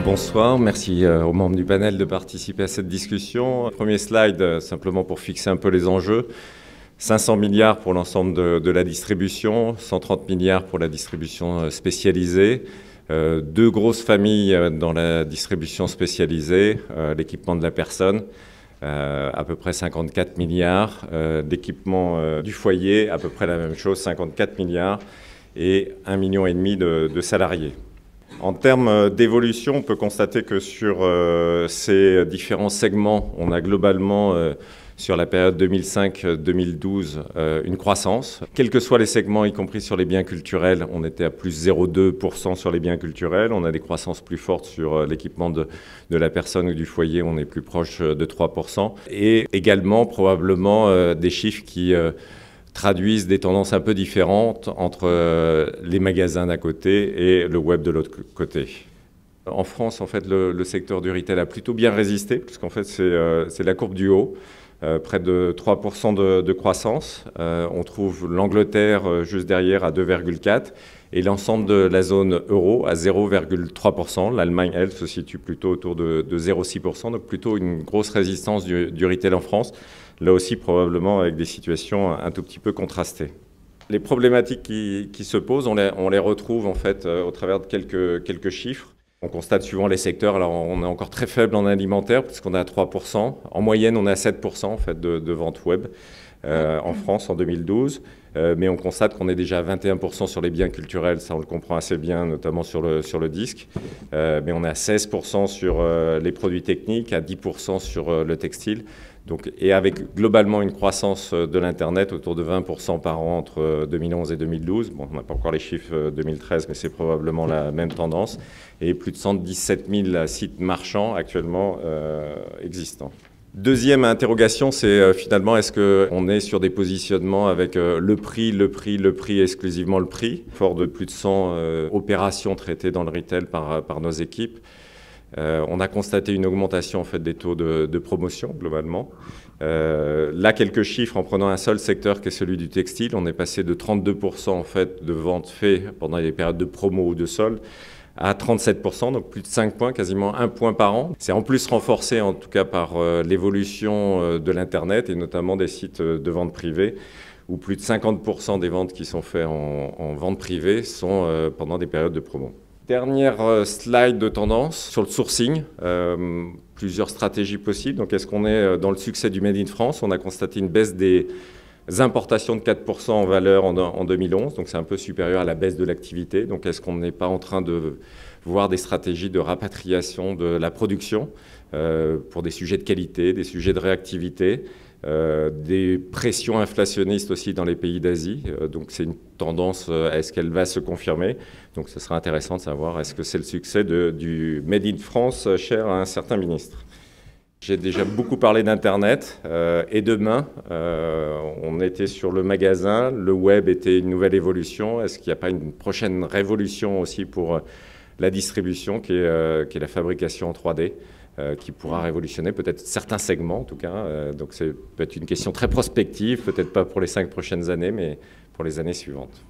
Bonsoir, merci aux membres du panel de participer à cette discussion. Premier slide, simplement pour fixer un peu les enjeux. 500 milliards pour l'ensemble de la distribution, 130 milliards pour la distribution spécialisée. Deux grosses familles dans la distribution spécialisée, l'équipement de la personne, à peu près 54 milliards, l'équipement du foyer, à peu près la même chose, 54 milliards, et 1,5 million de salariés. En termes d'évolution, on peut constater que sur ces différents segments, on a globalement, sur la période 2005-2012, une croissance. Quels que soient les segments, y compris sur les biens culturels, on était à plus 0,2% sur les biens culturels. On a des croissances plus fortes sur l'équipement de la personne ou du foyer, on est plus proche de 3%. Et également, probablement, des chiffres qui traduisent des tendances un peu différentes entre les magasins d'un côté et le web de l'autre côté. En France, en fait, le secteur du retail a plutôt bien résisté, puisqu'en fait, c'est la courbe du haut, près de 3% de croissance. On trouve l'Angleterre juste derrière à 2,4% et l'ensemble de la zone euro à 0,3%. L'Allemagne, elle, se situe plutôt autour de 0,6%, donc plutôt une grosse résistance du retail en France. Là aussi, probablement avec des situations un tout petit peu contrastées. Les problématiques qui se posent, on les retrouve en fait au travers de quelques chiffres. On constate suivant les secteurs, alors on est encore très faible en alimentaire puisqu'on est à 3%. En moyenne, on est à 7% en fait de ventes web en France en 2012. Mais on constate qu'on est déjà à 21% sur les biens culturels, ça on le comprend assez bien, notamment sur le disque. Mais on est à 16% sur les produits techniques, à 10% sur le textile. Donc, et avec globalement une croissance de l'Internet autour de 20% par an entre 2011 et 2012. Bon, on n'a pas encore les chiffres 2013, mais c'est probablement la même tendance. Et plus de 117 000 sites marchands actuellement existants. Deuxième interrogation, c'est finalement, est-ce qu'on est sur des positionnements avec le prix, exclusivement le prix, fort de plus de 100 opérations traitées dans le retail par nos équipes. On a constaté une augmentation en fait, des taux de promotion globalement. Là, quelques chiffres en prenant un seul secteur qui est celui du textile. On est passé de 32% en fait, de ventes faites pendant les périodes de promo ou de solde à 37%, donc plus de 5 points, quasiment 1 point par an. C'est en plus renforcé en tout cas par l'évolution de l'Internet et notamment des sites de vente privée où plus de 50% des ventes qui sont faites en vente privée sont pendant des périodes de promo. Dernière slide de tendance sur le sourcing, plusieurs stratégies possibles. Donc est-ce qu'on est dans le succès du Made in France? On a constaté une baisse des importations de 4% en valeur en 2011, donc c'est un peu supérieur à la baisse de l'activité. Donc est-ce qu'on n'est pas en train de voir des stratégies de rapatriation de la production pour des sujets de qualité, des sujets de réactivité, des pressions inflationnistes aussi dans les pays d'Asie. Donc c'est une tendance, est-ce qu'elle va se confirmer? Donc ce sera intéressant de savoir est-ce que c'est le succès du Made in France cher à un certain ministre. J'ai déjà beaucoup parlé d'Internet et demain, on était sur le magasin, le web était une nouvelle évolution. Est-ce qu'il n'y a pas une prochaine révolution aussi pour la distribution qui est la fabrication en 3D qui pourra révolutionner peut-être certains segments en tout cas. Donc c'est peut-être une question très prospective, peut-être pas pour les 5 prochaines années, mais pour les années suivantes.